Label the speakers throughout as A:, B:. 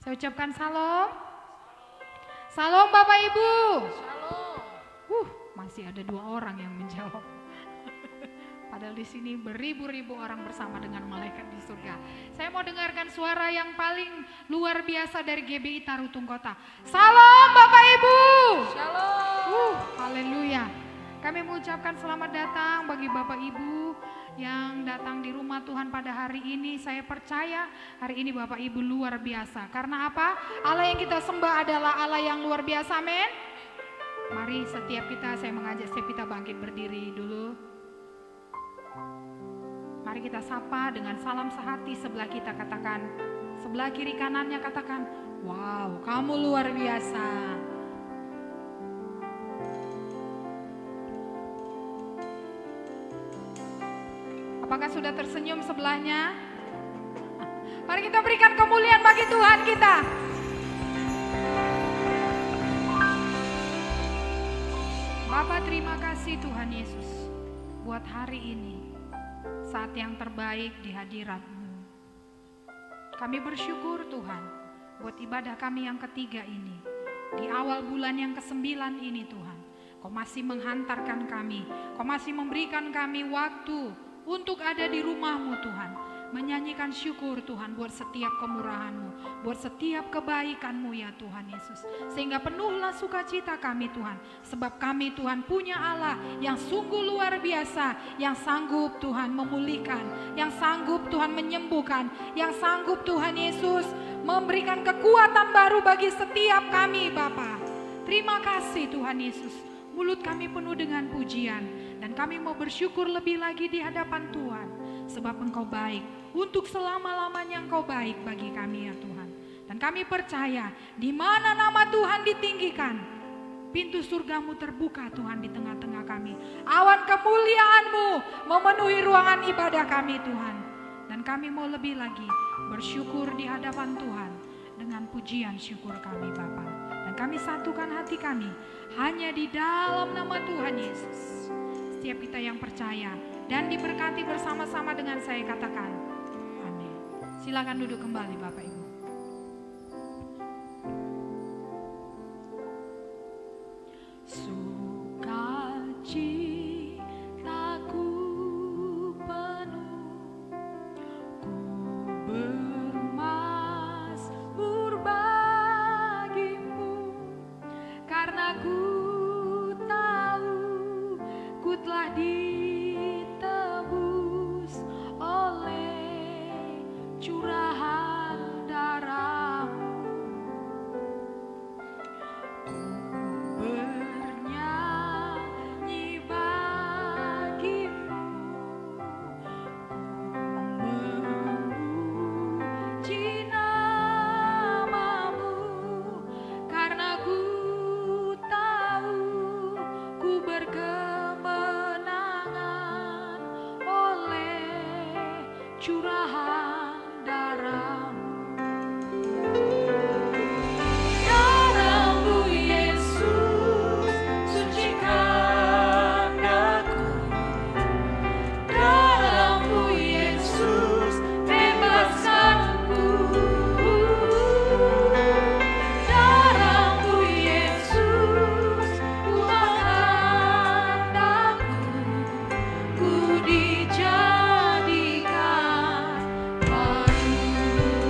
A: Saya ucapkan salam. Salam Bapak Ibu. Masih ada 2 orang yang menjawab. Padahal di sini beribu-ribu orang bersama dengan malaikat di surga. Saya mau dengarkan suara yang paling luar biasa dari GBI Tarutung Kota. Salam Bapak Ibu.
B: Shalom.
A: Haleluya. Kami mengucapkan selamat datang bagi Bapak Ibu yang datang di rumah Tuhan pada hari ini. Saya percaya hari ini Bapak Ibu luar biasa. Karena apa? Allah yang kita sembah adalah Allah yang luar biasa, amin. Mari setiap kita, saya mengajak setiap kita bangkit berdiri dulu. Mari kita sapa dengan salam sehati sebelah kita, katakan, sebelah kiri kanannya katakan, wow, kamu luar biasa. Apakah sudah tersenyum sebelahnya? Mari kita berikan kemuliaan bagi Tuhan kita. Bapak, terima kasih Tuhan Yesus buat hari ini, saat yang terbaik di hadirat-Mu. Kami bersyukur Tuhan buat ibadah kami yang ketiga ini, di awal bulan yang ke-9 ini Tuhan. Kau masih menghantarkan kami, Kau masih memberikan kami waktu untuk ada di rumah-Mu Tuhan, menyanyikan syukur Tuhan buat setiap kemurahan-Mu, buat setiap kebaikan-Mu ya Tuhan Yesus. Sehingga penuhlah sukacita kami Tuhan, sebab kami Tuhan punya Allah yang sungguh luar biasa, yang sanggup Tuhan memulihkan, yang sanggup Tuhan menyembuhkan, yang sanggup Tuhan Yesus memberikan kekuatan baru bagi setiap kami Bapa. Terima kasih Tuhan Yesus, mulut kami penuh dengan pujian, dan kami mau bersyukur lebih lagi di hadapan Tuhan. Sebab Engkau baik, untuk selama-lamanya Engkau baik bagi kami ya Tuhan. Dan kami percaya, di mana nama Tuhan ditinggikan, pintu surga-Mu terbuka Tuhan di tengah-tengah kami. Awan kemuliaan-Mu memenuhi ruangan ibadah kami Tuhan. Dan kami mau lebih lagi bersyukur di hadapan Tuhan dengan pujian syukur kami Bapa. Dan kami satukan hati kami hanya di dalam nama Tuhan Yesus. Setiap kita yang percaya dan diberkati bersama-sama dengan saya katakan amin. Silakan duduk kembali Bapak Ibu. Sukacitaku penuh, ku bermasmur bagimu, karena ku tahu ku telah ditebus oleh curahan darah-Mu. Ku bernyanyi bagimu, ku memuji nama-Mu, karena ku tahu ku berkemenangan oleh curahan darah-Mu. Darah-Mu Yesus sucikan aku, darah-Mu Yesus bebaskanku, darah-Mu Yesus ubahkan aku, ku dijadikan baru.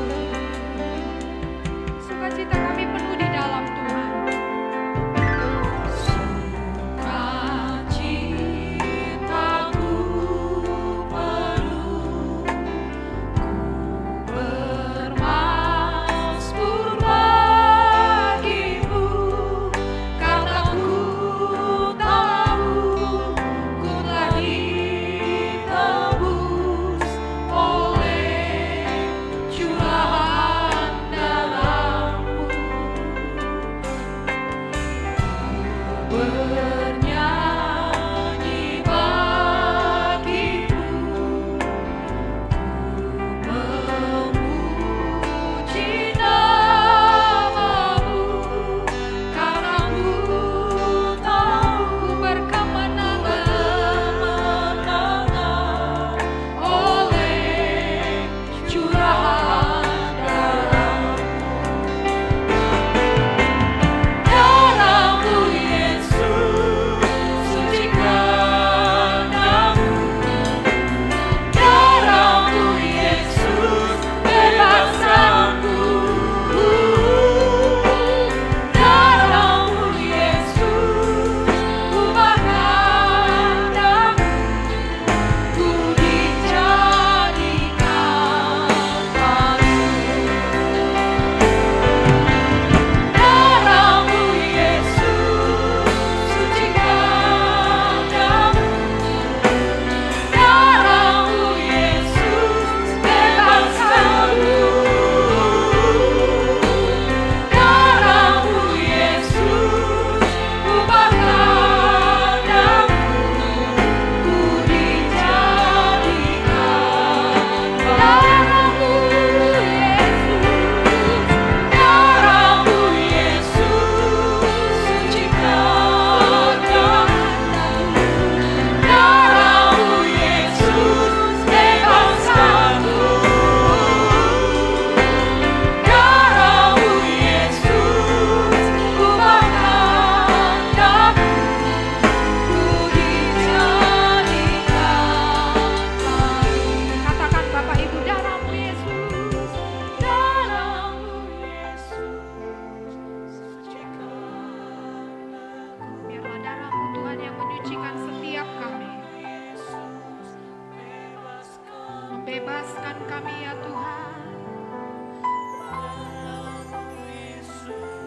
A: Bebaskan kami ya Tuhan,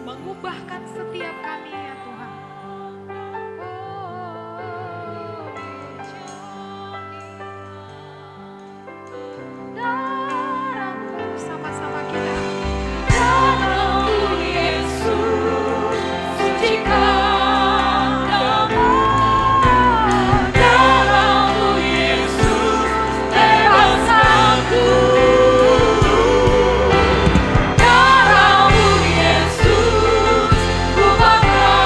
A: mengubahkan setiap kami ya Tuhan. Darah-Mu, sama-sama kita.
B: Darah-Mu Yesus, sucikan kami. Darah-Mu Yesus, bebaskan ku. Darah-Mu Yesus, ubahkan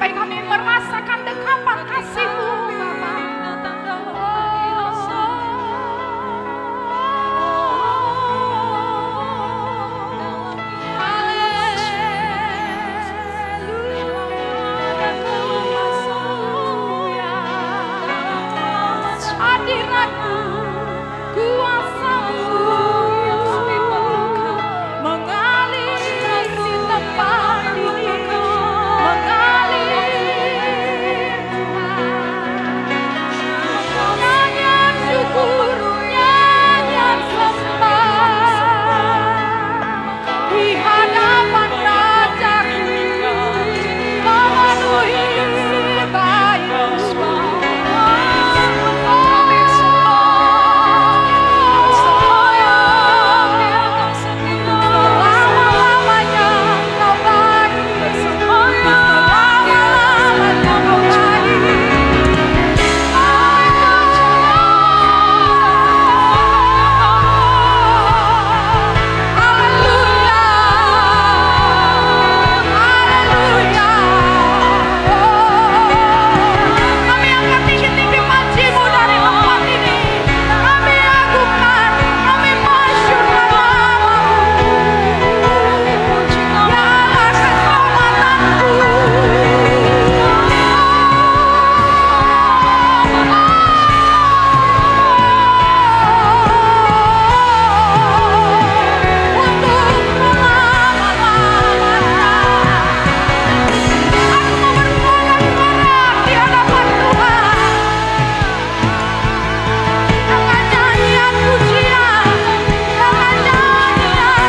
A: Sampai kami merasakan dekapan kasih-Mu Bapa. Hadirat-Mu, kuasa-Mu mengalir di tempat ini, mengalir Tuhan. Nyanyian syukur, nyanyian sembah di hadapan Raja-Ku, memenuhi baik-Mu. Selama-lamanya Kau baik, selama-lamanya Kau baik. Haleluya, haleluya. Kami angkat tinggi-tinggi puji-Mu dari tempat ini. Kami agungkan, kami masyurkan nama-Mu. Dialah keselamatanku. Untuk selama-lamanya. Aku mau bersorak-sorak di hadapan Tuhan dengan nyanyian pujian, dengan nyanyian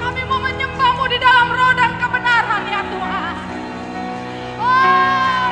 A: Kami mau menyembah-Mu di dalam roh dan kebenaran ya Tuhan. Oh,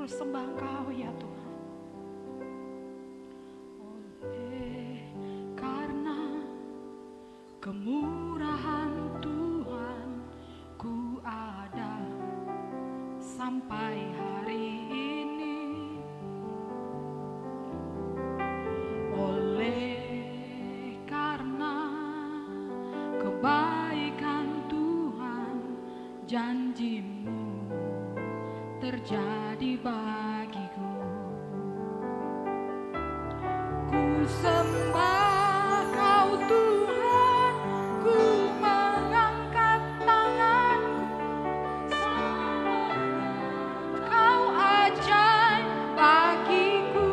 A: terus sembah Engkau ya Tuhan. Oleh karena kemurahan Tuhan, ku ada sampai hari ini. Oleh karena kebaikan Tuhan, janji-Mu terjadi bagiku. Ku sembah Kau Tuhan, ku mengangkat tanganku, Kau ajaib bagiku.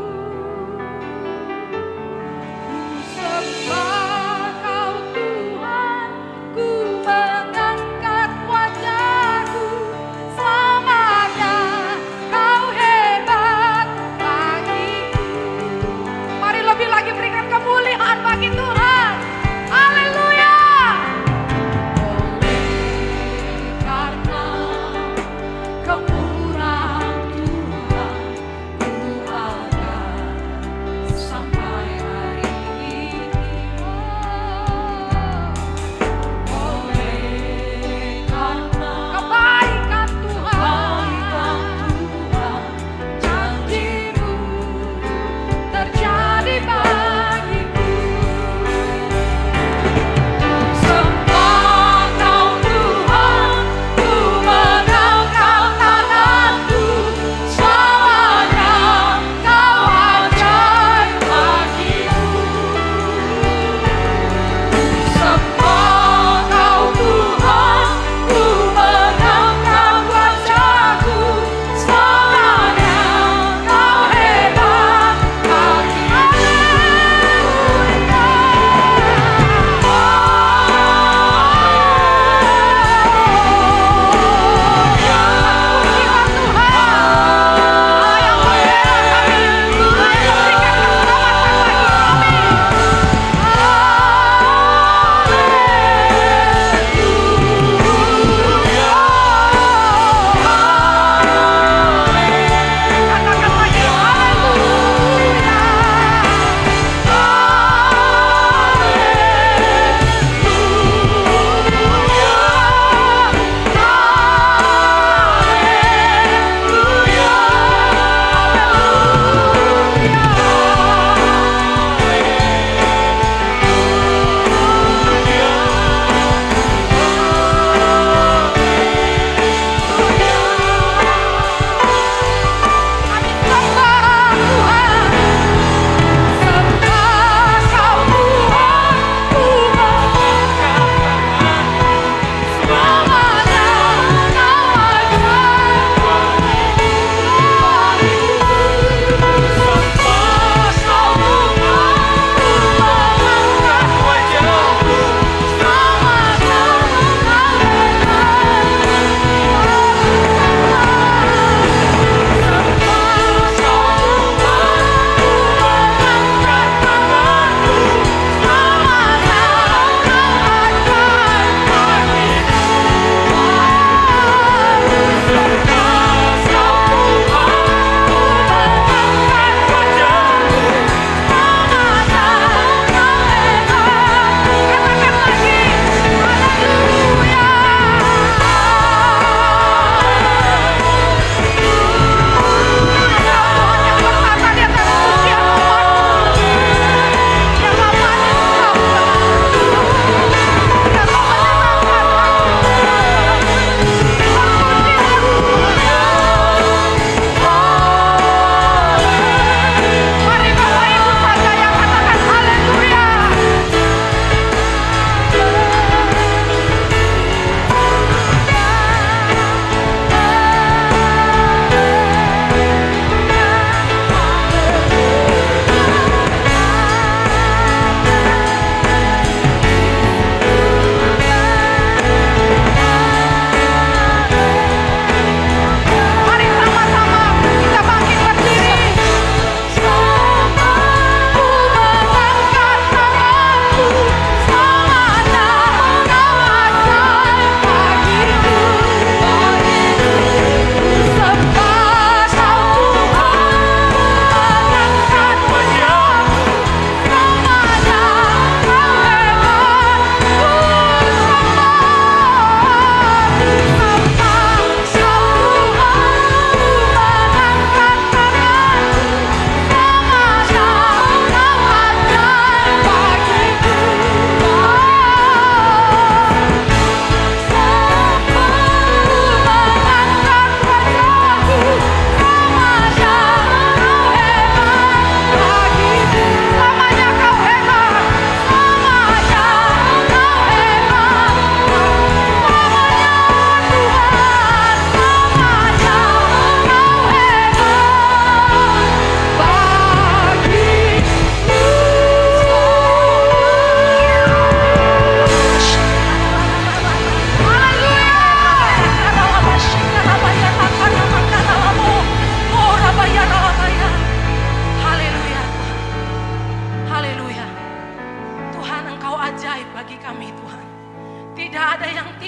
A: Ku sembah Kau Tuhan, ku mengangkat wajahku, selamanya Kau hebat bagiku. Mari lebih lagi berikan kemuliaan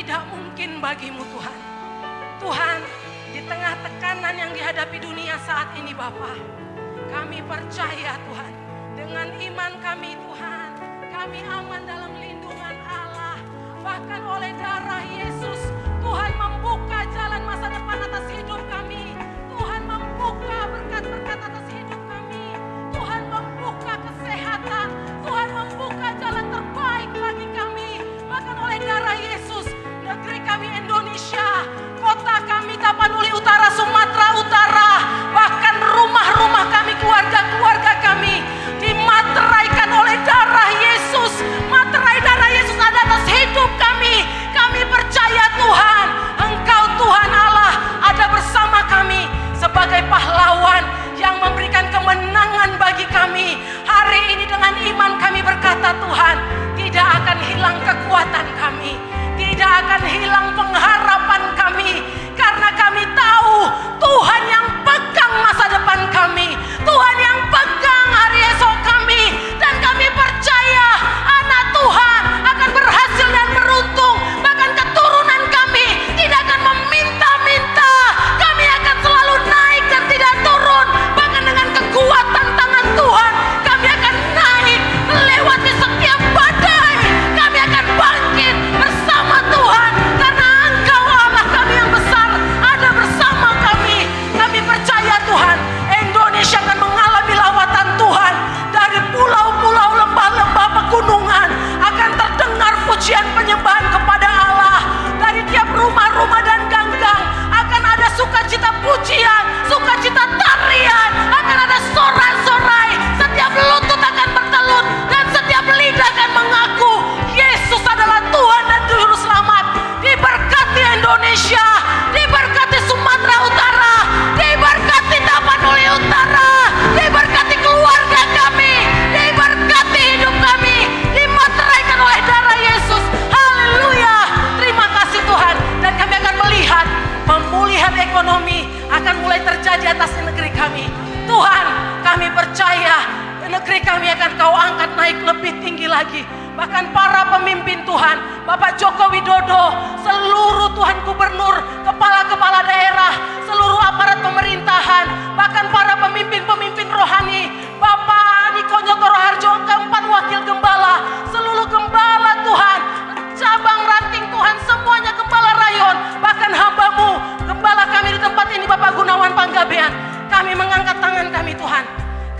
C: tidak mungkin bagimu Tuhan. Tuhan, di tengah tekanan yang dihadapi dunia saat ini Bapa, kami percaya Tuhan, dengan iman kami Tuhan, kami aman dalam lindungan Allah. Bahkan oleh darah Yesus, Tuhan membuka jalan masa depan atas hidup kami. Tuhan membuka berkat-berkat atas hidup kami. Tuhan membuka kesehatan. Tuhan membuka jalan terbaik bagi kami. Bahkan oleh darah Yesus, negeri kami Indonesia, kota kami Tapanuli Utara, Sumatera Utara, bahkan rumah-rumah kami, keluarga-keluarga kami dimateraikan oleh darah Yesus. Materai darah Yesus ada atas hidup kami. Kami percaya Tuhan, Engkau Tuhan Allah ada bersama kami sebagai pahlawan yang memberikan kemenangan bagi kami. Hari ini dengan iman kami berkata Tuhan, tidak akan hilang kekuatan kami, tidak akan hilang pengharapan kami, karena kami tahu Tuhan yang pegang masa depan kami, Tuhan yang pegang hari esok kami, dan kami percaya anak Tuhan akan berhasil dan beruntung. Bahkan keturunan kami tidak akan meminta-minta, kami akan selalu naik dan tidak turun. Bahkan dengan kekuatan tangan Tuhan kami akan naik melewati setiap badai. Kami akan bangkit bersama Tuhan, karena Engkau Allah kami yang besar ada bersama kami. Kami percaya Tuhan, Indonesia akan mengalami lawatan Tuhan. Dari pulau-pulau, lembah-lembah, pegunungan akan terdengar pujian penyembahan kepada Allah. Dari tiap rumah-rumah dan ganggang akan ada sukacita pujian, sukacita tarian, akan ada sorai-sorai. Setiap lutut akan bertelut dan setiap lidah akan mengaku Yesus adalah Tuhan dan Juru Selamat. Diberkati Indonesia, diberkati Sumatera Utara, diberkati Tapanuli Utara, diberkati keluarga kami, diberkati hidup kami, dimateraikan oleh darah Yesus. Haleluya, terima kasih Tuhan. Dan kami akan melihat pemulihan ekonomi akan mulai terjadi atas negeri kami. Tuhan, kami percaya negeri kami akan Kau angkat naik lebih tinggi lagi. Bahkan para pemimpin Tuhan, Bapak Joko Widodo, seluruh Tuhan gubernur, kepala-kepala daerah, seluruh aparat pemerintahan, bahkan para pemimpin-pemimpin rohani, Bapak Niko Nyotoro Harjo, keempat wakil gembala, seluruh gembala Tuhan, cabang ranting Tuhan, semuanya gembala rayon, bahkan hamba-Mu, gembala kami di tempat ini Bapak Gunawan Panggabean, kami mengangkat tangan kami Tuhan.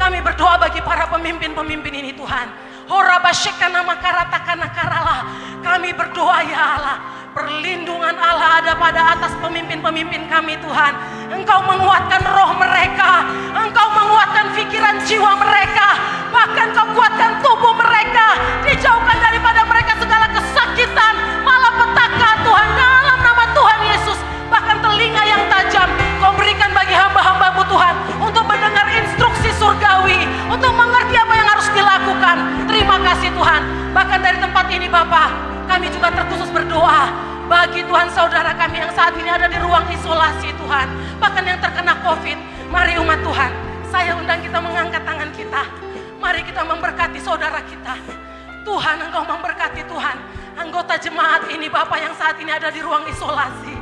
C: Kami berdoa bagi para pemimpin-pemimpin ini Tuhan. Horabashekana makaratakana karala. Kami berdoa ya Allah, perlindungan Allah ada pada atas pemimpin-pemimpin kami Tuhan. Engkau menguatkan roh mereka, Engkau menguatkan pikiran jiwa mereka, bahkan Kau kuatkan tubuh mereka, dijauhkan daripada mereka segala kesakitan, malapetaka Tuhan, dalam nama Tuhan Yesus. Bahkan telinga yang tajam Kau berikan bagi hamba-hamba-Mu Tuhan, untuk mendengar instruksi surgawi, untuk mengerti apa yang harus dilakukan. Terima kasih Tuhan. Bahkan dari tempat ini Bapak, kami juga terkhusus berdoa bagi Tuhan saudara kami yang saat ini ada di ruang isolasi Tuhan, bahkan yang terkena COVID. Mari umat Tuhan, saya undang kita mengangkat tangan kita. Mari kita memberkati saudara kita. Tuhan, Engkau memberkati Tuhan anggota jemaat ini Bapak yang saat ini ada di ruang isolasi.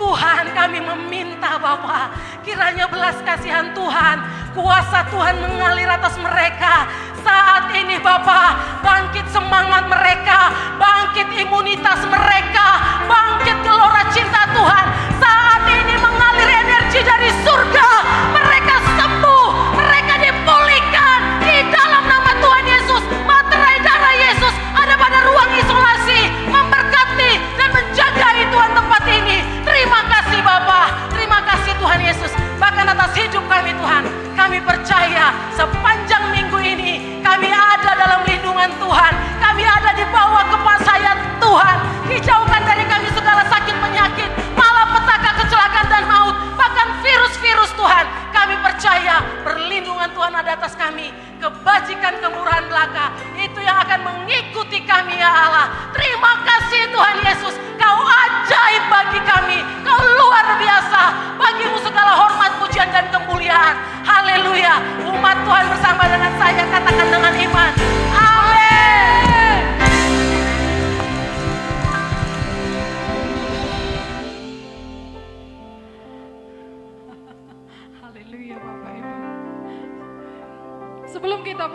C: Tuhan, kami meminta Bapak, kiranya belas kasihan Tuhan, kuasa Tuhan mengalir atas mereka. Saat ini Bapak, bangkit semangat mereka, bangkit imunitas mereka, bangkit gelora cinta Tuhan. Saat ini mengalir energi dari surga, mereka sembuh, mereka dipulihkan di dalam nama Tuhan Yesus. Materai darah Yesus ada pada ruang isolasi, memberkati dan menjagai Tuhan tempat ini. Terima kasih Bapak, terima kasih Tuhan Yesus. Bahkan atas hidup kami Tuhan, kami percaya sepanjang minggu ini kami ada dalam lindungan Tuhan. Kami ada di bawah kepasaian Tuhan. Dijauhkan dari kami segala sakit penyakit, malapetaka, kecelakaan dan maut, bahkan virus-virus Tuhan. Kami percaya perlindungan Tuhan ada atas kami. Kebajikan, kemurahan belaka itu yang akan mengikuti kami ya Allah. Terima kasih Tuhan Yesus, Kau ajaib bagi kami, Kau luar biasa. Bagimu segala hormat, pujian dan kemuliaan. Haleluya. Umat Tuhan bersama dengan saya katakan dengan iman, amin.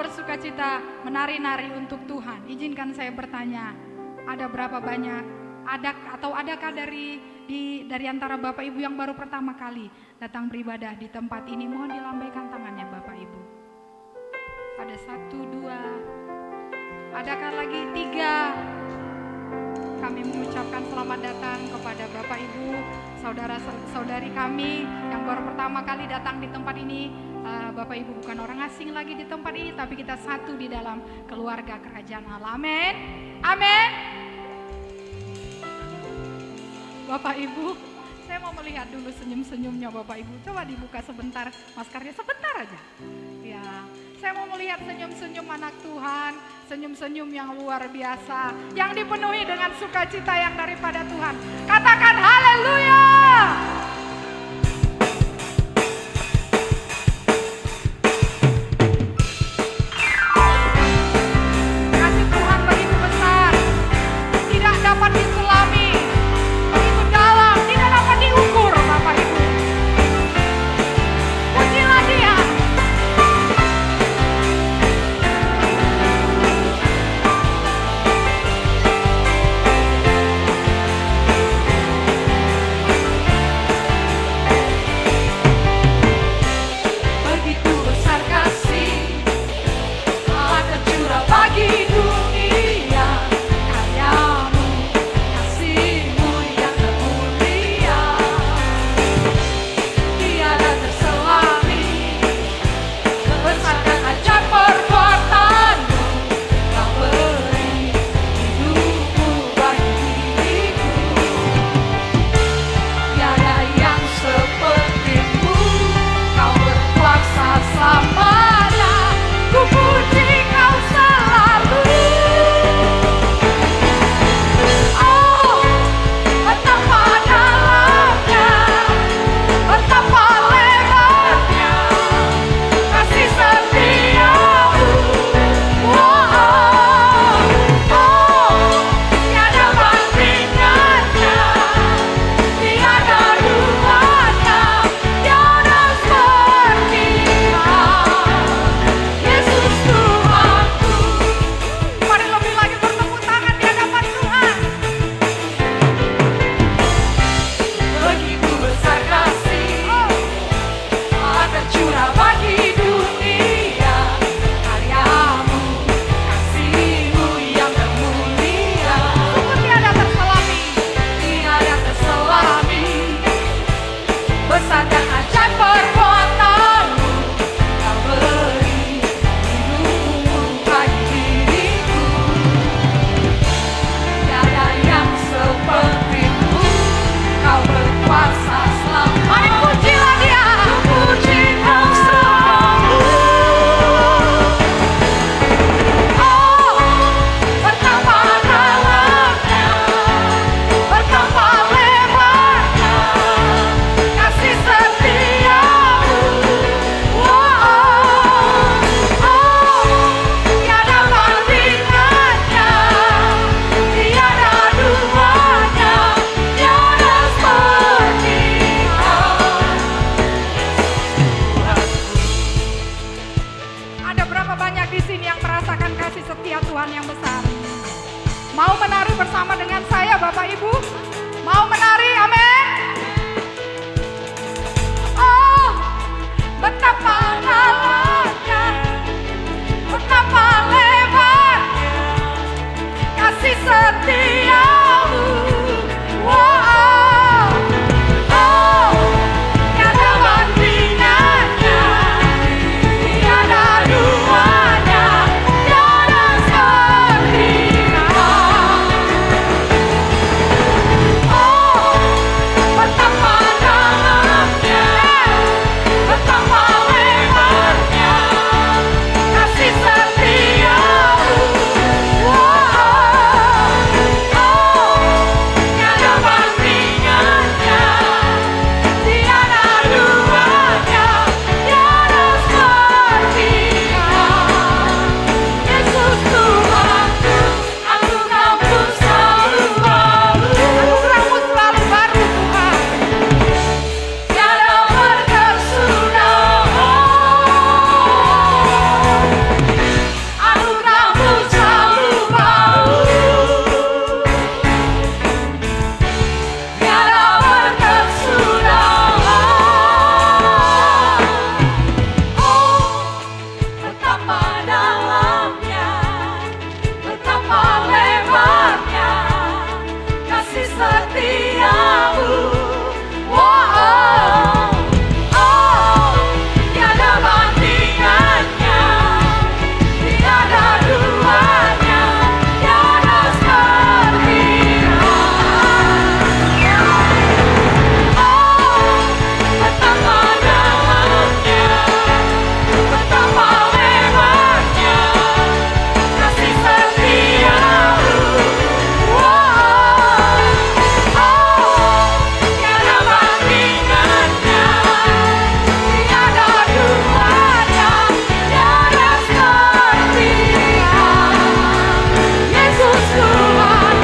A: bersukacita menari-nari untuk Tuhan. Izinkan saya bertanya, ada berapa banyak, adakah dari antara Bapak Ibu yang baru pertama kali datang beribadah di tempat ini? Mohon dilambaikan tangannya Bapak Ibu. Ada 1, 2, adakah lagi 3? Kami mengucapkan selamat datang kepada Bapak Ibu, saudara-saudari kami yang baru pertama kali datang di tempat ini. Bapak Ibu bukan orang asing lagi di tempat ini, tapi kita satu di dalam keluarga kerajaan Allah. Amin. Amin. Bapak Ibu, saya mau melihat dulu senyum-senyumnya Bapak Ibu. Coba dibuka sebentar maskernya, sebentar aja. Ya, saya mau melihat senyum-senyum anak Tuhan, senyum-senyum yang luar biasa, yang dipenuhi dengan sukacita yang daripada Tuhan. Katakan haleluya. Kasih Tuhan begitu besar, tidak dapat diselami, begitu dalam, tidak dapat diukur Bapak Ibu. Pujilah Dia.
B: betapa dalamnya, betapa lebarnya kasih setiamu. Oh, oh, tiada bandingannya, tiada duanya, tiada sepertinya. Oh, betapa dalamnya, betapa lebarnya kasih setiamu. Oh, oh, tiada bandingannya, tiada duanya, tiada sepertinya. Yesus Tuhan,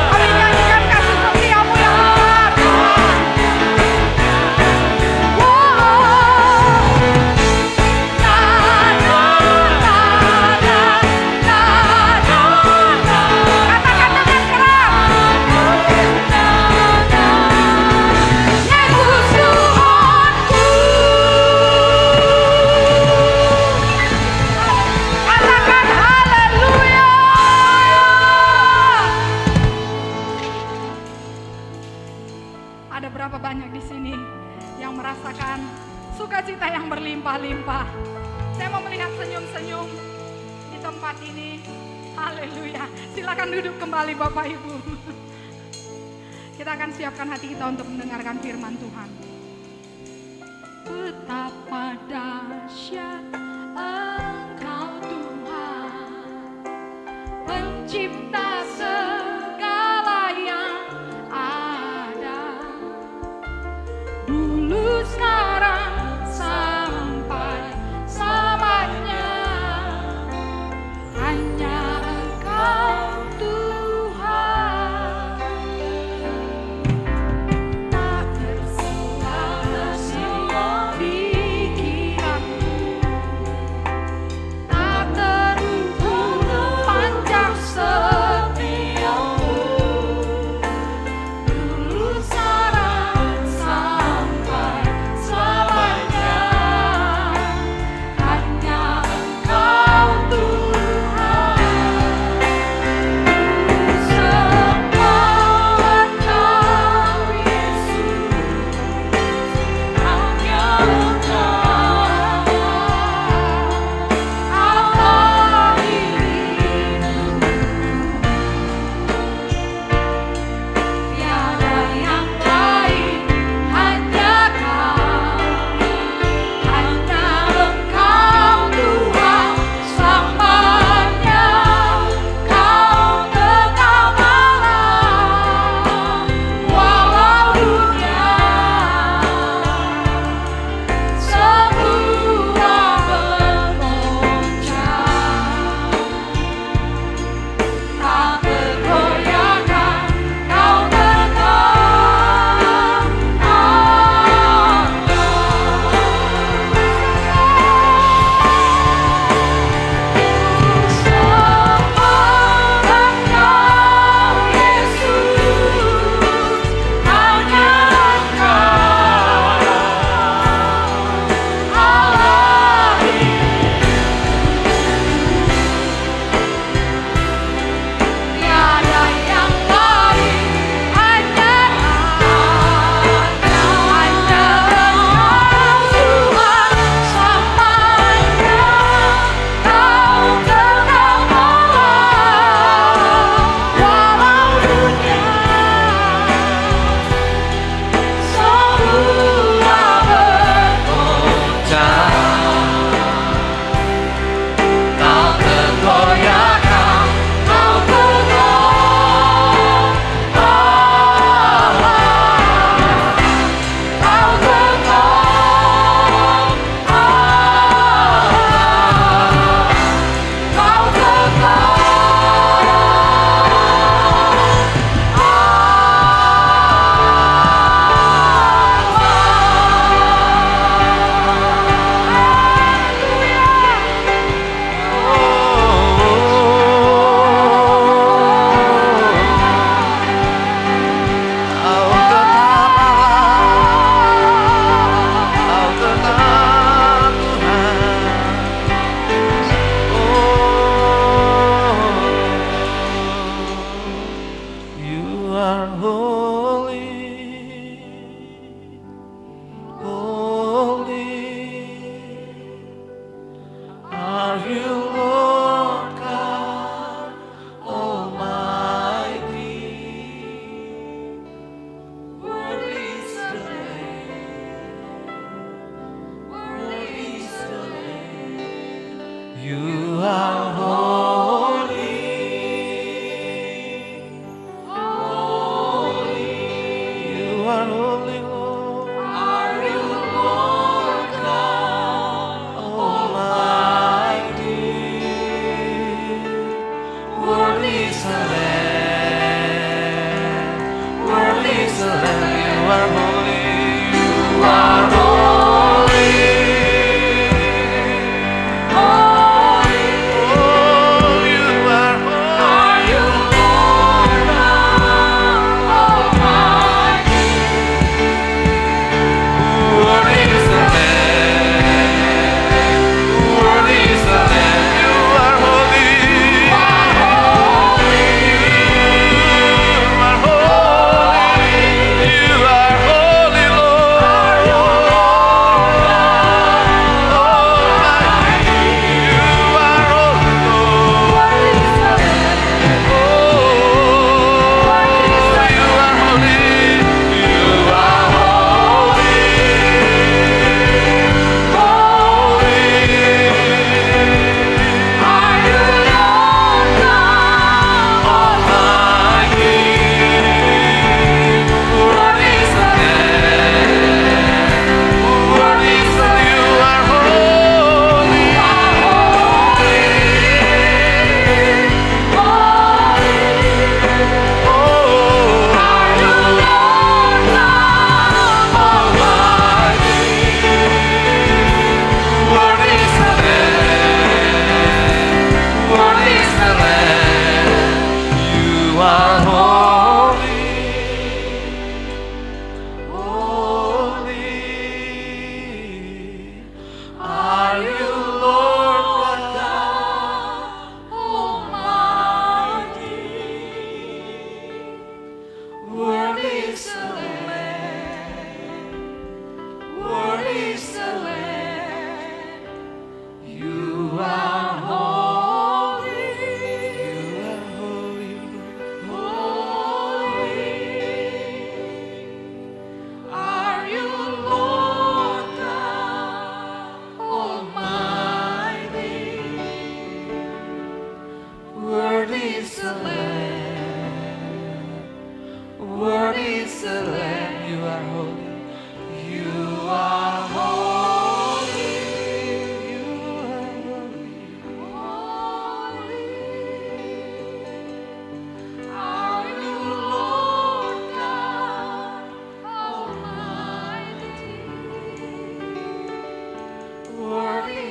B: kami nyanyikan kasih setiamu yang besar, Tuhan. Katakan dengan keras, Yesus Tuhanku. Katakan haleluya.
A: Ada berapa banyak di sini yang merasakan sukacita yang berlimpah-limpah? Saya mau melihat senyum-senyum di tempat ini. Haleluya. Silakan duduk kembali Bapak Ibu. Kita akan siapkan hati kita untuk mendengarkan firman Tuhan. Betapa dahsyat Engkau Tuhan, pencipta segala yang ada, dulu sekarang sampai selamanya. Hanya Engkau Tuhan, tak bersela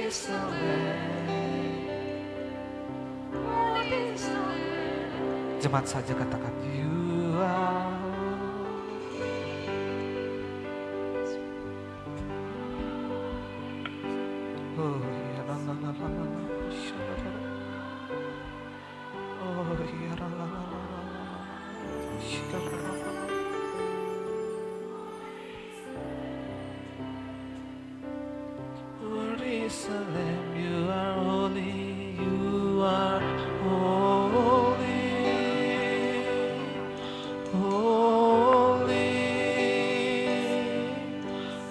D: is the Lamb. Worthy is the Lamb. Jemaat saja katakan, You are. Oh ya la la la la la la. Oh ya la la la la la la. Shika la la la. Worthy is the Lamb, You are holy, You are holy, holy.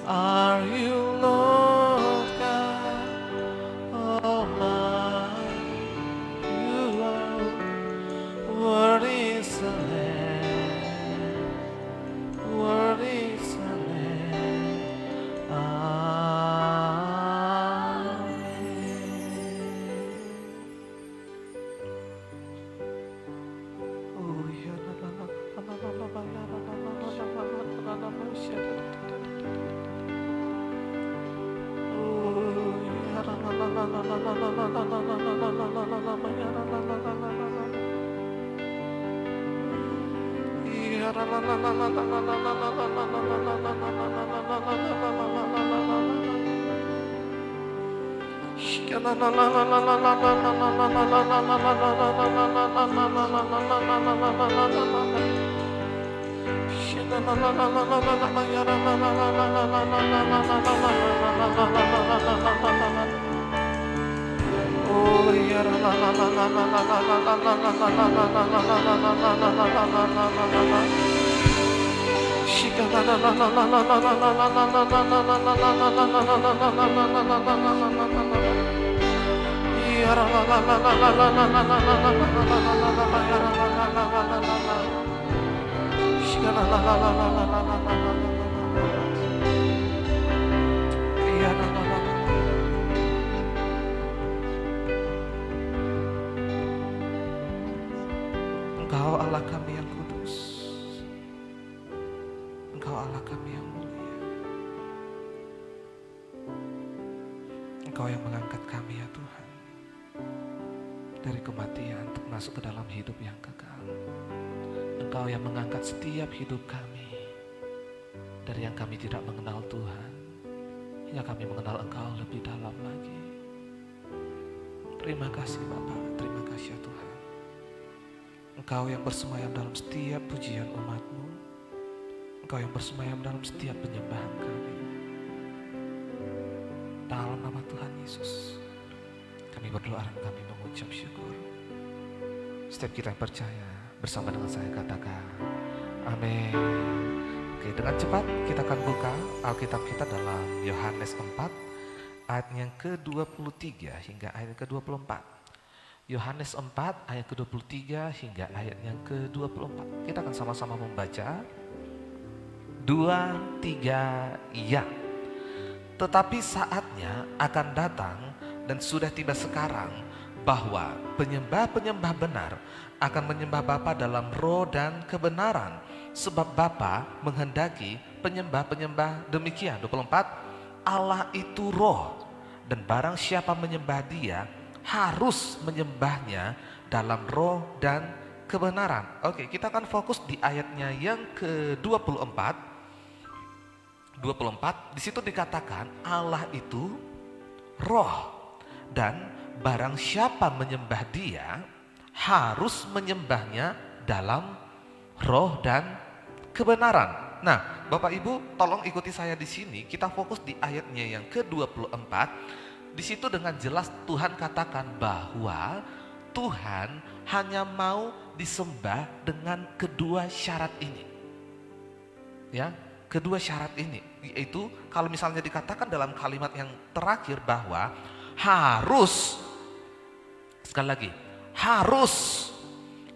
D: Are You Lord God Almighty? You are worthy is the Lamb, worthy is the Lamb. Engkau Allah kami yang kudus, Engkau Allah kami yang mulia, Engkau yang mengangkat kami ya Tuhan dari kematian untuk masuk ke dalam hidup yang kekal. Engkau yang mengangkat setiap hidup kami dari yang kami tidak mengenal Tuhan hingga kami mengenal Engkau lebih dalam lagi. Terima kasih Bapa, terima kasih ya Tuhan. Engkau yang bersemayam dalam setiap pujian umat-Mu, Engkau yang bersemayam dalam setiap penyembahan kami. Dalam nama Tuhan Yesus, kami berdoa dan kami mengucap syukur. Setiap kita yang percaya bersama dengan saya katakan amin. Oke, dengan cepat kita akan buka Alkitab kita dalam Yohanes 4 ayat yang ke-23 hingga ayat yang ke-24. Yohanes 4 ayat ke-23 hingga ayat yang ke-24. Kita akan sama-sama membaca. 2, 3, ya. Tetapi saatnya akan datang dan sudah tiba sekarang bahwa penyembah-penyembah benar akan menyembah Bapa dalam roh dan kebenaran, sebab Bapa menghendaki penyembah-penyembah demikian. 24. Allah itu roh, dan barang siapa menyembah Dia harus menyembahnya dalam roh dan kebenaran. Oke, kita akan fokus di ayatnya yang ke-24. 24, di situ dikatakan Allah itu roh, dan barang siapa menyembah Dia harus menyembahnya dalam roh dan kebenaran. Nah, Bapak Ibu, tolong ikuti saya di sini. Kita fokus di ayatnya yang ke-24. Di situ dengan jelas Tuhan katakan bahwa Tuhan hanya mau disembah dengan kedua syarat ini. Ya, kedua syarat ini, yaitu kalau misalnya dikatakan dalam kalimat yang terakhir bahwa harus, sekali lagi, harus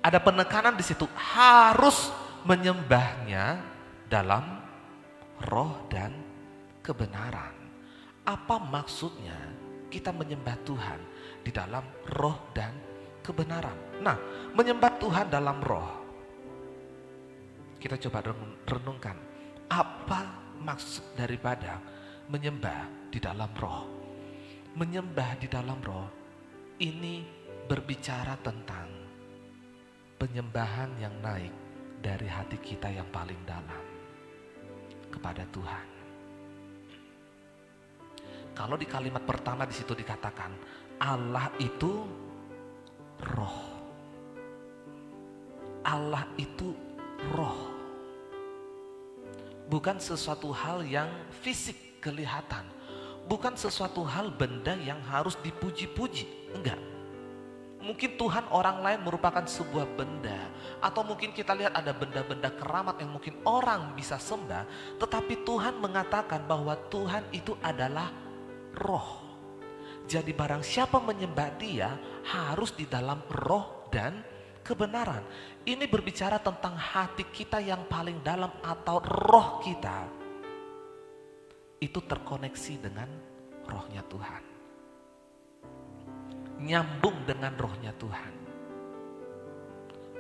D: ada penekanan di situ, harus menyembahnya dalam roh dan kebenaran. Apa maksudnya kita menyembah Tuhan di dalam roh dan kebenaran? Nah, menyembah Tuhan dalam roh, kita coba renungkan apa maksud daripada menyembah di dalam roh. Menyembah di dalam roh ini berbicara tentang penyembahan yang naik dari hati kita yang paling dalam kepada Tuhan. Kalau di kalimat pertama di situ dikatakan Allah itu roh. Allah itu roh. Bukan sesuatu hal yang fisik kelihatan. Bukan sesuatu hal benda yang harus dipuji-puji. Enggak. Mungkin Tuhan orang lain merupakan sebuah benda. Atau mungkin kita lihat ada benda-benda keramat yang mungkin orang bisa sembah. Tetapi Tuhan mengatakan bahwa Tuhan itu adalah roh. Jadi barang siapa menyembah Dia harus di dalam roh dan kebenaran. Ini berbicara tentang hati kita yang paling dalam atau roh kita. Itu terkoneksi dengan rohnya Tuhan. Nyambung dengan rohnya Tuhan.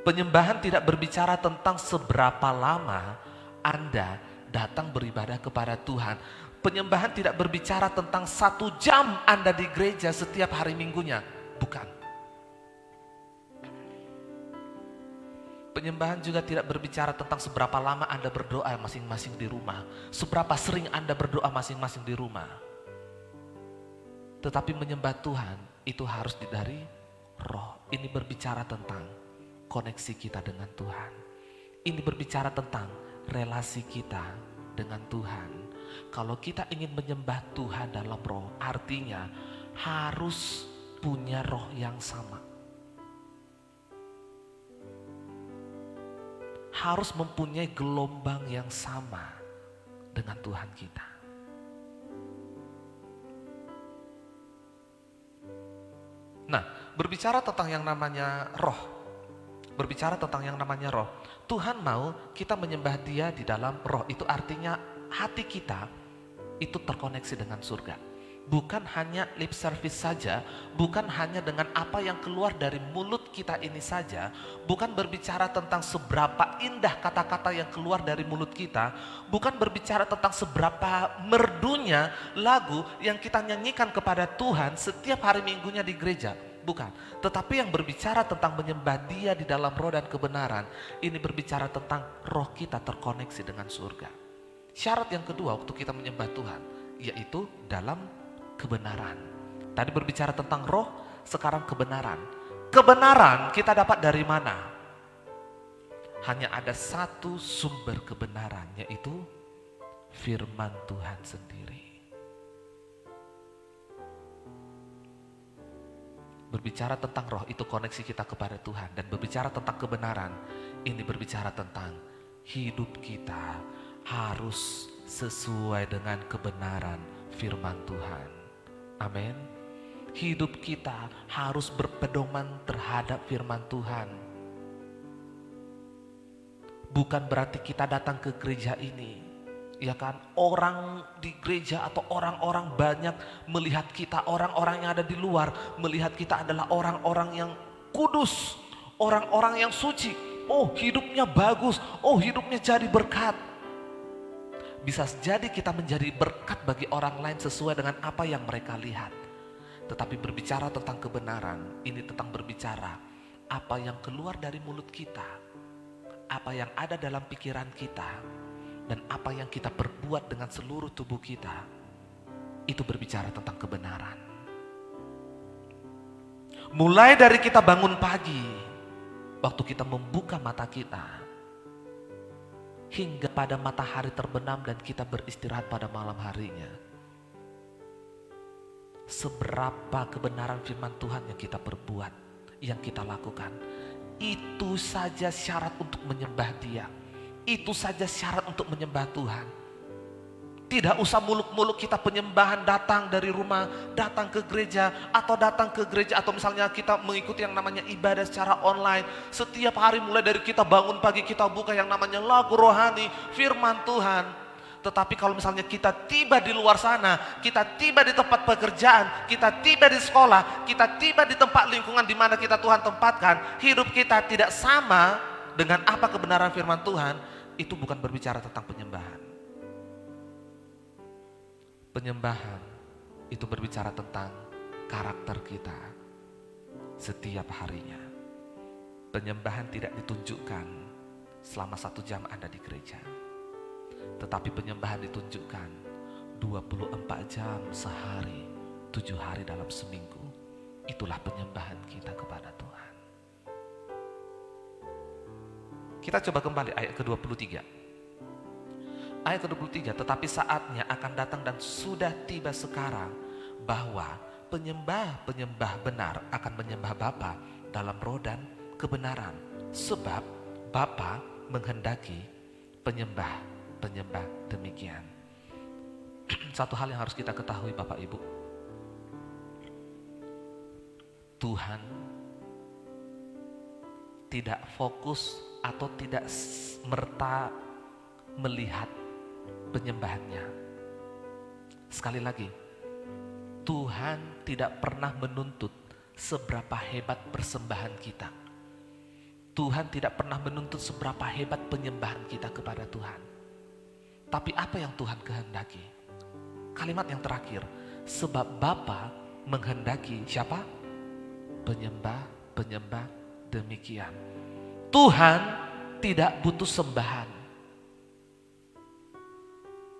D: Penyembahan tidak berbicara tentang seberapa lama Anda datang beribadah kepada Tuhan. Penyembahan tidak berbicara tentang 1 jam Anda di gereja setiap hari minggunya. Bukan. Penyembahan juga tidak berbicara tentang seberapa lama Anda berdoa masing-masing di rumah. Seberapa sering Anda berdoa masing-masing di rumah. Tetapi menyembah Tuhan itu harus dari roh. Ini berbicara tentang koneksi kita dengan Tuhan. Ini berbicara tentang relasi kita dengan Tuhan. Kalau kita ingin menyembah Tuhan dalam roh, artinya harus punya roh yang sama. Harus mempunyai gelombang yang sama dengan Tuhan kita. Nah, berbicara tentang yang namanya roh. Berbicara tentang yang namanya roh. Tuhan mau kita menyembah Dia di dalam roh. Itu artinya hati kita itu terkoneksi dengan surga. Bukan hanya lip service saja, bukan hanya dengan apa yang keluar dari mulut kita ini saja, bukan berbicara tentang seberapa indah kata-kata yang keluar dari mulut kita, bukan berbicara tentang seberapa merdunya lagu yang kita nyanyikan kepada Tuhan setiap hari minggunya di gereja. Bukan, tetapi yang berbicara tentang menyembah Dia di dalam roh dan kebenaran, ini berbicara tentang roh kita terkoneksi dengan surga. Syarat yang kedua waktu kita menyembah Tuhan, yaitu dalam kebenaran. Tadi berbicara tentang roh, sekarang kebenaran. Kebenaran kita dapat dari mana? Hanya ada satu sumber kebenaran, yaitu firman Tuhan sendiri. Berbicara tentang roh itu koneksi kita kepada Tuhan. Dan berbicara tentang kebenaran, ini berbicara tentang hidup kita harus sesuai dengan kebenaran firman Tuhan. Amin. Hidup kita harus berpedoman terhadap firman Tuhan. Bukan berarti kita datang ke gereja ini, ya kan, orang di gereja atau orang-orang banyak melihat kita, orang-orang yang ada di luar melihat kita adalah orang-orang yang kudus, orang-orang yang suci. Oh, hidupnya bagus, oh hidupnya jadi berkat. Bisa jadi kita menjadi berkat bagi orang lain sesuai dengan apa yang mereka lihat. Tetapi berbicara tentang kebenaran, ini tentang berbicara apa yang keluar dari mulut kita, apa yang ada dalam pikiran kita, dan apa yang kita perbuat dengan seluruh tubuh kita. Itu berbicara tentang kebenaran. Mulai dari kita bangun pagi, waktu kita membuka mata kita, hingga pada matahari terbenam dan kita beristirahat pada malam harinya. Seberapa kebenaran firman Tuhan yang kita perbuat, yang kita lakukan, itu saja syarat untuk menyembah Dia. Itu saja syarat untuk menyembah Tuhan. Tidak usah muluk-muluk kita penyembahan datang dari rumah, datang ke gereja, atau misalnya kita mengikuti yang namanya ibadah secara online. Setiap hari mulai dari kita bangun pagi kita buka yang namanya lagu rohani, firman Tuhan. Tetapi kalau misalnya kita tiba di luar sana, kita tiba di tempat pekerjaan, kita tiba di sekolah, kita tiba di tempat lingkungan di mana kita Tuhan tempatkan, hidup kita tidak sama dengan apa kebenaran firman Tuhan, itu bukan berbicara tentang penyembahan. Penyembahan itu berbicara tentang karakter kita setiap harinya. Penyembahan tidak ditunjukkan selama 1 jam Anda di gereja, tetapi penyembahan ditunjukkan 24 jam sehari, 7 hari dalam seminggu. Itulah penyembahan kita kepada Tuhan. Kita coba kembali ayat ke-23. Ayat ke-23, tetapi saatnya akan datang dan sudah tiba sekarang bahwa penyembah-penyembah benar akan menyembah Bapa dalam roh dan kebenaran. Sebab Bapa menghendaki penyembah-penyembah demikian. Satu hal yang harus kita ketahui Bapak Ibu, Tuhan tidak fokus atau tidak merta melihat penyembahannya. Sekali lagi, Tuhan tidak pernah menuntut seberapa hebat persembahan kita. Tuhan tidak pernah menuntut seberapa hebat penyembahan kita kepada Tuhan. Tapi apa yang Tuhan kehendaki? Kalimat yang terakhir, sebab Bapa menghendaki siapa? Penyembah-penyembah demikian. Tuhan tidak butuh sembahan.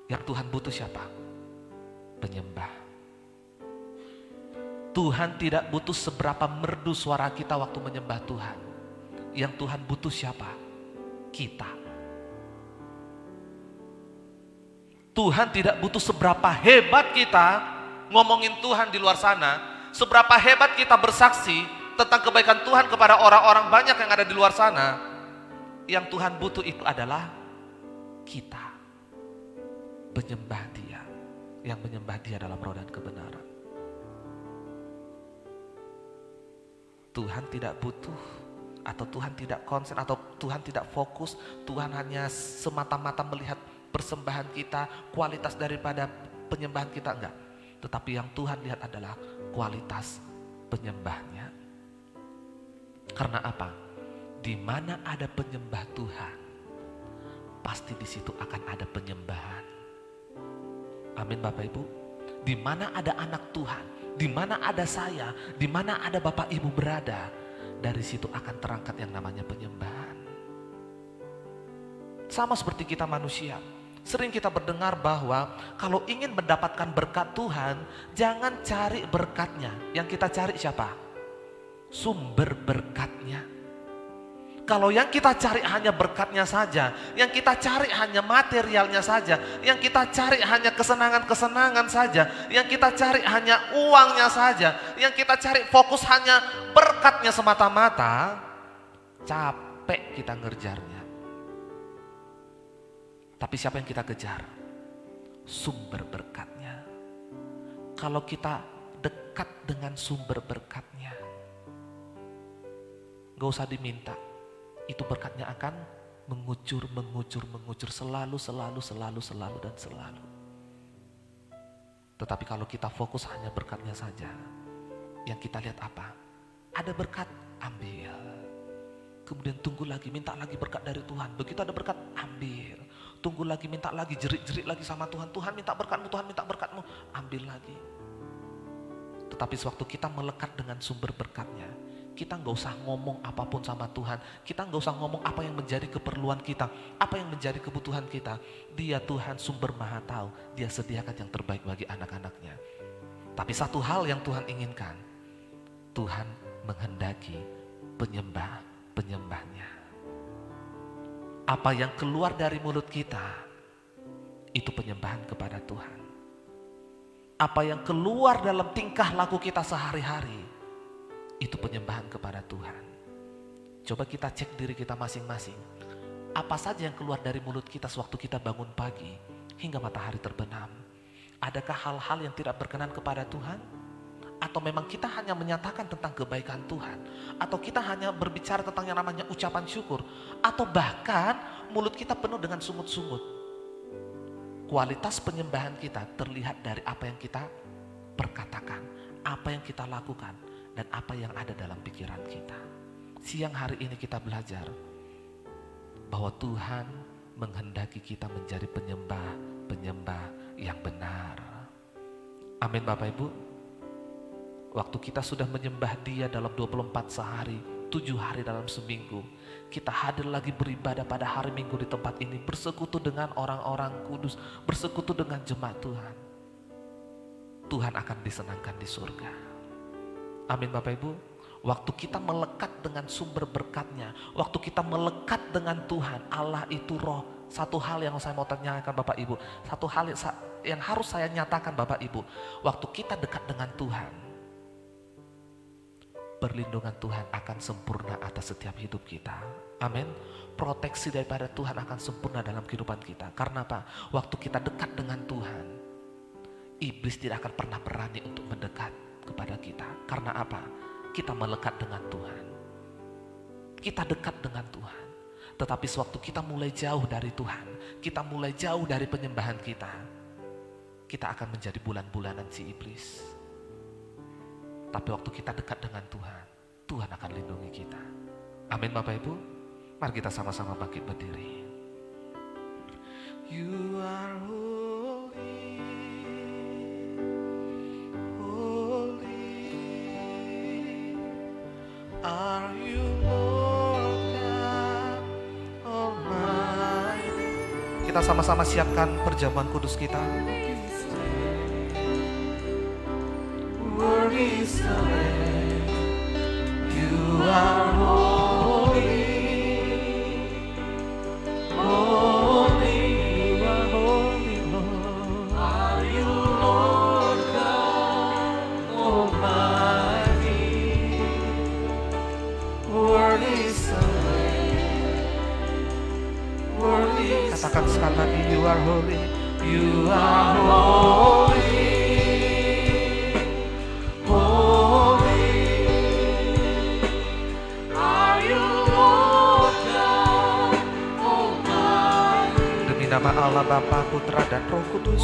D: Yang Tuhan butuh siapa? Penyembah. Tuhan tidak butuh seberapa merdu suara kita waktu menyembah Tuhan. Yang Tuhan butuh siapa? Kita. Tuhan tidak butuh seberapa hebat kita ngomongin Tuhan di luar sana, seberapa hebat kita bersaksi tentang kebaikan Tuhan kepada orang-orang banyak yang ada di luar sana. Yang Tuhan butuh itu adalah kita. Penyembah Dia, yang menyembah Dia dalam roh dan kebenaran. Tuhan tidak butuh, atau Tuhan tidak konsen, atau Tuhan tidak fokus. Tuhan hanya semata-mata melihat persembahan kita, kualitas daripada penyembahan kita, enggak. Tetapi yang Tuhan lihat adalah kualitas penyembahnya. Karena apa? Di mana ada penyembah Tuhan, pasti di situ akan ada penyembahan. Amin Bapak Ibu. Di mana ada anak Tuhan, di mana ada saya, di mana ada Bapak Ibu berada, dari situ akan terangkat yang namanya penyembahan. Sama seperti kita manusia, sering kita mendengar bahwa kalau ingin mendapatkan berkat Tuhan, jangan cari berkatnya. Yang kita cari siapa? Sumber berkatnya. Kalau yang kita cari hanya berkatnya saja, yang kita cari hanya materialnya saja, yang kita cari hanya kesenangan-kesenangan saja, yang kita cari hanya uangnya saja, yang kita cari fokus hanya berkatnya semata-mata, capek kita ngerjarnya. Tapi siapa yang kita kejar? Sumber berkatnya. Kalau kita dekat dengan sumber berkatnya, gak usah diminta. Itu berkatnya akan mengucur selalu dan selalu. Tetapi kalau kita fokus hanya berkatnya saja, yang kita lihat apa? Ada berkat, ambil. Kemudian tunggu lagi, minta lagi berkat dari Tuhan. Begitu ada berkat, ambil. Tunggu lagi, minta lagi, jerit-jerit lagi sama Tuhan. Tuhan minta berkatmu, Tuhan minta berkatmu, ambil lagi. Tetapi sewaktu kita melekat dengan sumber berkatnya, kita gak usah ngomong apapun sama Tuhan. Kita gak usah ngomong apa yang menjadi keperluan kita, apa yang menjadi kebutuhan kita. Dia Tuhan sumber maha tahu. Dia sediakan yang terbaik bagi anak-anaknya. Tapi satu hal yang Tuhan inginkan, Tuhan menghendaki penyembah-penyembahnya. Apa yang keluar dari mulut kita, itu penyembahan kepada Tuhan. Apa yang keluar dalam tingkah laku kita sehari-hari, itu penyembahan kepada Tuhan. Coba kita cek diri kita masing-masing. Apa saja yang keluar dari mulut kita sewaktu kita bangun pagi hingga matahari terbenam? Adakah hal-hal yang tidak berkenan kepada Tuhan? Atau memang kita hanya menyatakan tentang kebaikan Tuhan? Atau kita hanya berbicara tentang yang namanya ucapan syukur? Atau bahkan mulut kita penuh dengan sungut-sungut? Kualitas penyembahan kita terlihat dari apa yang kita perkatakan, apa yang kita lakukan, dan apa yang ada dalam pikiran kita. Siang hari ini kita belajar bahwa Tuhan menghendaki kita menjadi penyembah-penyembah yang benar. Amin Bapak Ibu. Waktu kita sudah menyembah Dia dalam 24 sehari, 7 hari dalam seminggu, kita hadir lagi beribadah pada hari Minggu di tempat ini, bersekutu dengan orang-orang kudus, bersekutu dengan jemaat Tuhan. Tuhan akan disenangkan di surga. Amin Bapak Ibu. Waktu kita melekat dengan sumber berkat-Nya, waktu kita melekat dengan Tuhan, Allah itu roh. Satu hal yang saya mau tanyakan Bapak Ibu, satu hal yang harus saya nyatakan Bapak Ibu, waktu kita dekat dengan Tuhan, perlindungan Tuhan akan sempurna atas setiap hidup kita. Amin. Proteksi daripada Tuhan akan sempurna dalam kehidupan kita. Karena apa? Waktu kita dekat dengan Tuhan, iblis tidak akan pernah berani untuk mendekat kepada kita. Karena apa? Kita melekat dengan Tuhan. Kita dekat dengan Tuhan. Tetapi sewaktu kita mulai jauh dari Tuhan, kita mulai jauh dari penyembahan kita akan menjadi bulan-bulanan si iblis. Tapi waktu kita dekat dengan Tuhan, Tuhan akan lindungi kita. Amin Bapak Ibu. Mari kita sama-sama bangkit berdiri. You are holy, holy. Are you Lord God Almighty? Kita sama-sama siapkan perjamuan kudus kita. Worthy is the Lamb. You are holy, holy. You are holy, Lord. Are you Lord God Almighty? Worthy is the Lamb. Worthy. Katakan sekali lagi, you are holy, you are holy. Nama Allah Bapa, Putra dan Roh Kudus,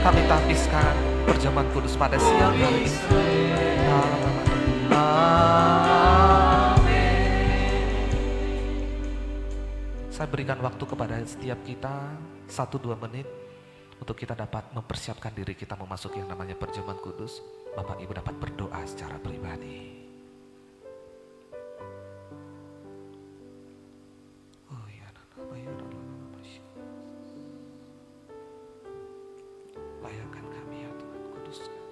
D: kami tapiskan perjamuan kudus pada siang hari ini. Saya berikan waktu kepada setiap kita 1-2 menit untuk kita dapat mempersiapkan diri kita memasuki yang namanya perjamuan kudus. Bapak Ibu dapat berdoa secara pribadi. Layakkan kami ya Tuhan, kuduskan.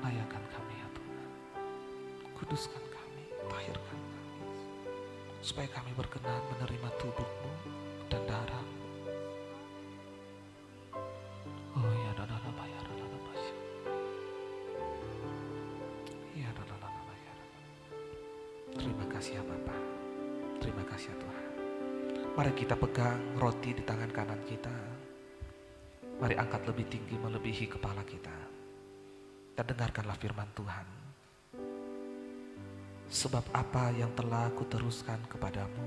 D: Layakkan kami ya Tuhan, kuduskan kami, tahirkan kami, supaya kami berkenan menerima tubuh-Mu dan darah-Mu. Oh ya dadana bayar dadana basya. Ya dadana bayar. Terima kasih ya Bapa, terima kasih ya Tuhan. Mari kita pegang roti di tangan kanan kita. Mari angkat lebih tinggi melebihi kepala kita. Dan dengarkanlah firman Tuhan. Sebab apa yang telah aku teruskan kepadamu,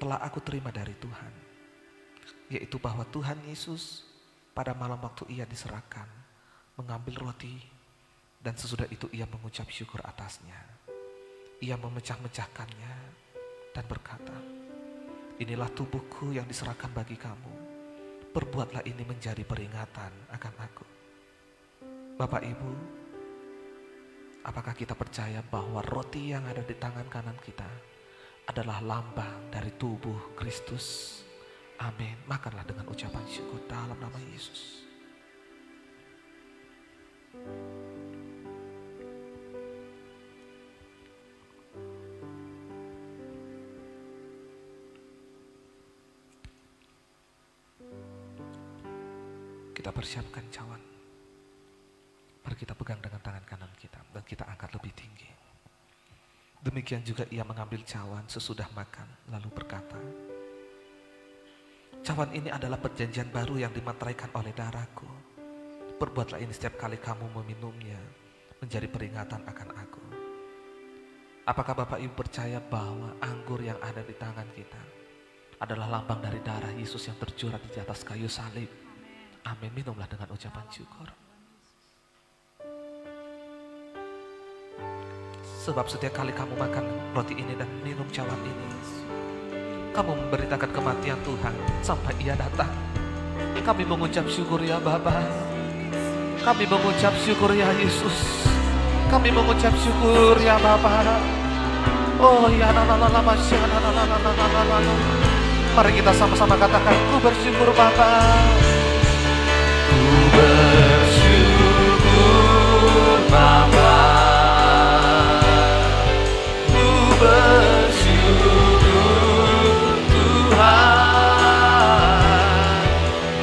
D: telah aku terima dari Tuhan. Yaitu bahwa Tuhan Yesus pada malam waktu Ia diserahkan, mengambil roti, dan sesudah itu Ia mengucap syukur atasnya. Ia memecah-mecahkannya dan berkata, inilah tubuhku yang diserahkan bagi kamu. Perbuatlah ini menjadi peringatan akan aku. Bapak Ibu, apakah kita percaya bahwa roti yang ada di tangan kanan kita adalah lambang dari tubuh Kristus? Amin. Makanlah dengan ucapan syukur dalam nama Yesus. Kita persiapkan cawan. Mari kita pegang dengan tangan kanan kita dan kita angkat lebih tinggi. Demikian juga Ia mengambil cawan sesudah makan lalu berkata, cawan ini adalah perjanjian baru yang dimateraikan oleh darahku. Perbuatlah ini setiap kali kamu meminumnya menjadi peringatan akan aku. Apakah Bapak Ibu percaya bahwa anggur yang ada di tangan kita adalah lambang dari darah Yesus yang tercurah di atas kayu salib? Amin. Minumlah dengan ucapan syukur. Sebab setiap kali kamu makan roti ini dan minum cawan ini, Kamu memberitakan kematian Tuhan sampai Ia datang. Kami mengucap syukur ya Bapa. Kami mengucap syukur ya Yesus. Kami mengucap syukur ya Bapa. Oh ya mari kita sama-sama katakan, ku bersyukur Bapa. Ku bersyukur Bapa. Ku bersyukur Tuhan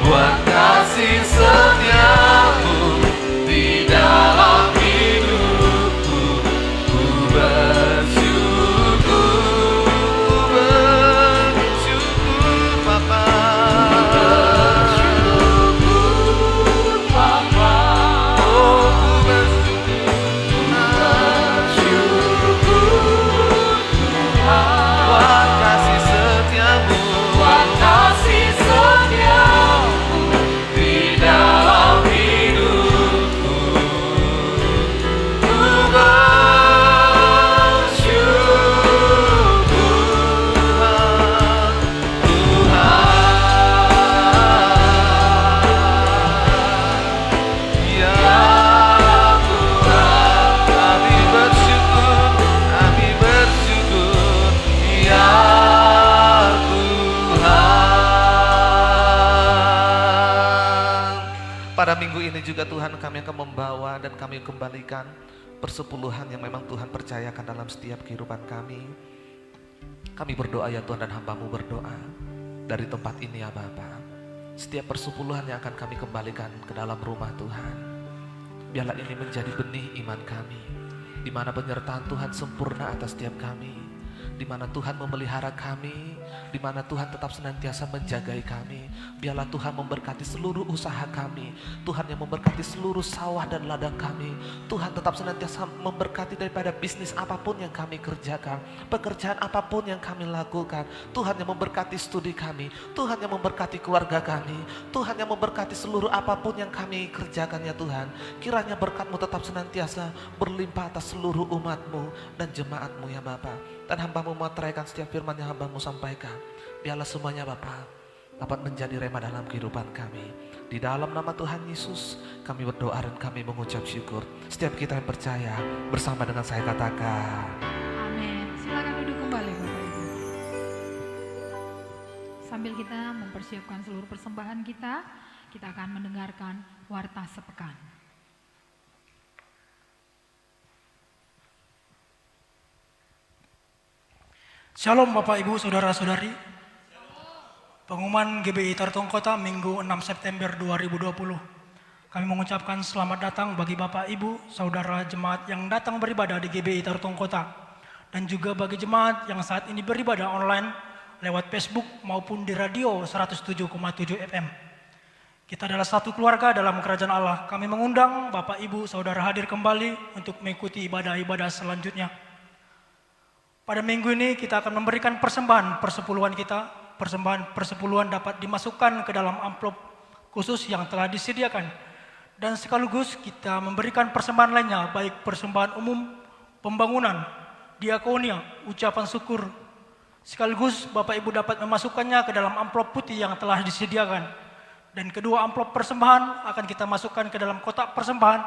D: buat kasih setiamu di dalam hidupku. Ku bersyukur Bapa. Oh, ku bersyukur buat kasih setiamu di dalam hidupku. Ku bersyukur Tuhan, ya Tuhan, kami bersyukur ya Tuhan. Pada minggu ini juga Tuhan, kami akan membawa dan kami kembalikan persepuluhan yang memang Tuhan percayakan dalam setiap kehidupan kami. Kami berdoa ya Tuhan, dan hamba-Mu berdoa dari tempat ini ya Bapa. Setiap persepuluhan yang akan kami kembalikan ke dalam rumah Tuhan, biarlah ini menjadi benih iman kami, di mana penyertaan Tuhan sempurna atas setiap kami, di mana Tuhan memelihara kami, di mana Tuhan tetap senantiasa menjagai kami. Biarlah Tuhan memberkati seluruh usaha kami, Tuhan yang memberkati seluruh sawah dan ladang kami. Tuhan tetap senantiasa memberkati daripada bisnis apapun yang kami kerjakan, pekerjaan apapun yang kami lakukan. Tuhan yang memberkati studi kami, Tuhan yang memberkati keluarga kami, Tuhan yang memberkati seluruh apapun yang kami kerjakan ya Tuhan. Kiranya berkat-Mu tetap senantiasa berlimpah atas seluruh umat-Mu dan jemaat-Mu ya Bapa. Dan hamba-Mu meteraikan setiap firman yang hamba-Mu sampaikan. Biarlah semuanya Bapa dapat menjadi rema dalam kehidupan kami. Di dalam nama Tuhan Yesus kami berdoa dan kami mengucap syukur. Setiap kita yang percaya bersama dengan saya katakan
A: Amin. Silakan duduk kembali Bapak Ibu. Sambil kita mempersiapkan seluruh persembahan kita akan mendengarkan warta sepekan.
E: Shalom Bapak Ibu Saudara-saudari. Pengumuman GBI Tartung Kota Minggu 6 September 2020. Kami mengucapkan selamat datang bagi Bapak Ibu Saudara jemaat yang datang beribadah di GBI Tartung Kota, dan juga bagi jemaat yang saat ini beribadah online lewat Facebook maupun di radio 107,7 FM. Kita adalah satu keluarga dalam kerajaan Allah. Kami mengundang Bapak Ibu Saudara hadir kembali untuk mengikuti ibadah-ibadah selanjutnya. Pada minggu ini kita akan memberikan persembahan persepuluhan kita. Persembahan persepuluhan dapat dimasukkan ke dalam amplop khusus yang telah disediakan. Dan sekaligus kita memberikan persembahan lainnya, baik persembahan umum, pembangunan, diakonia, ucapan syukur. Sekaligus Bapak Ibu dapat memasukkannya ke dalam amplop putih yang telah disediakan. Dan kedua amplop persembahan akan kita masukkan ke dalam kotak persembahan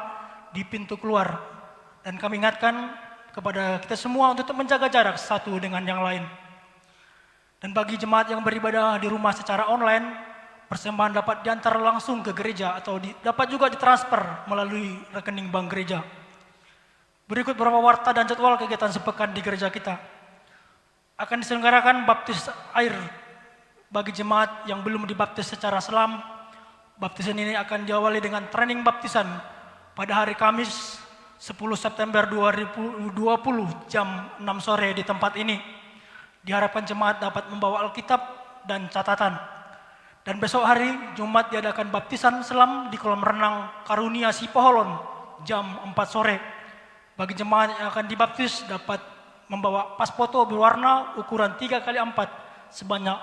E: di pintu keluar. Dan kami ingatkan kepada kita semua untuk menjaga jarak satu dengan yang lain. Dan bagi jemaat yang beribadah di rumah secara online, persembahan dapat diantar langsung ke gereja atau dapat juga ditransfer melalui rekening bank gereja. Berikut beberapa warta dan jadwal kegiatan sepekan di gereja kita. Akan diselenggarakan baptis air bagi jemaat yang belum dibaptis secara selam. Baptisan ini akan diawali dengan training baptisan pada hari Kamis 10 September 2020 jam 6 sore di tempat ini. Diharapkan jemaat dapat membawa Alkitab dan catatan. Dan besok hari Jumat diadakan baptisan selam di kolam renang Karunia Sipoholon jam 4 sore. Bagi jemaat yang akan dibaptis dapat membawa pas foto berwarna ukuran 3x4 sebanyak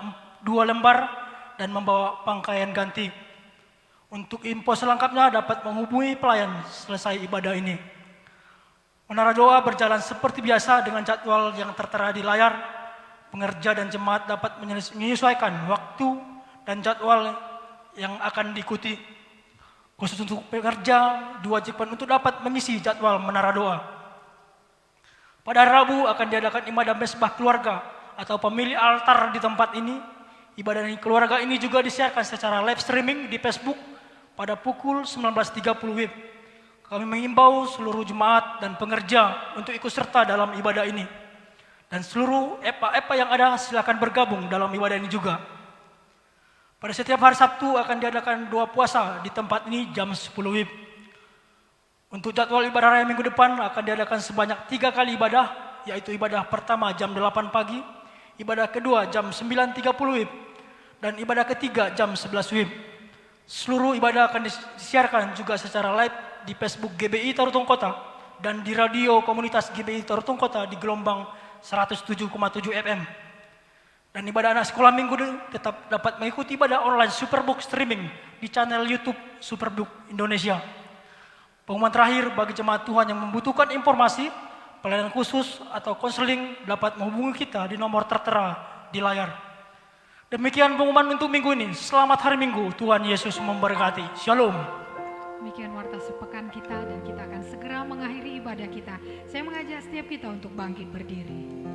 E: 2 lembar dan membawa pakaian ganti. Untuk info selengkapnya dapat menghubungi pelayan selesai ibadah ini. Menara doa berjalan seperti biasa dengan jadwal yang tertera di layar. pengerja dan jemaat dapat menyesuaikan waktu dan jadwal yang akan diikuti. Khusus untuk pekerja, diwajibkan untuk dapat mengisi jadwal menara doa. Pada hari Rabu akan diadakan ibadah mesbah keluarga atau pemilik altar di tempat ini. Ibadah keluarga ini juga disiarkan secara live streaming di Facebook pada pukul 19.30 WIB. Kami mengimbau seluruh jemaat dan pengerja untuk ikut serta dalam ibadah ini. Dan seluruh EPA yang ada silakan bergabung dalam ibadah ini juga. Pada setiap hari Sabtu akan diadakan doa puasa di tempat ini jam 10 WIB. Untuk jadwal ibadah raya minggu depan akan diadakan sebanyak 3 kali ibadah, yaitu ibadah pertama jam 8 pagi, ibadah kedua jam 9.30 WIB, dan ibadah ketiga jam 11 WIB. Seluruh ibadah akan disiarkan juga secara live di Facebook GBI Tarutong Kota dan di radio komunitas GBI Tarutong Kota di gelombang 107,7 FM. Dan ibadah anak sekolah minggu tetap dapat mengikuti ibadah online Superbook streaming di channel YouTube Superbook Indonesia. Pengumuman terakhir bagi jemaat Tuhan yang membutuhkan informasi, pelayanan khusus atau konseling dapat menghubungi kita di nomor tertera di layar. Demikian pengumuman untuk minggu ini. Selamat hari Minggu, Tuhan Yesus memberkati. Shalom.
A: Demikian warta sepekan kita dan kita akan segera mengakhiri ibadah kita. Saya mengajak setiap kita untuk bangkit berdiri.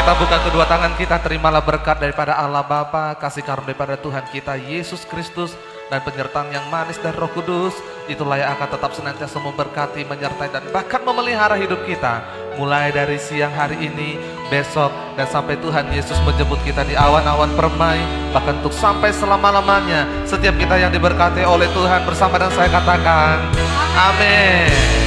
D: Kita buka kedua tangan kita, terimalah berkat daripada Allah Bapa, kasih karunia daripada Tuhan kita Yesus Kristus, dan penyertaan yang manis dan Roh Kudus. Itulah yang akan tetap senantiasa memberkati, menyertai, dan bahkan memelihara hidup kita. Mulai dari siang hari ini, besok, dan sampai Tuhan Yesus menjemput kita di awan-awan permai, bahkan untuk sampai selama-lamanya. Setiap kita yang diberkati oleh Tuhan bersama dan saya katakan, amin.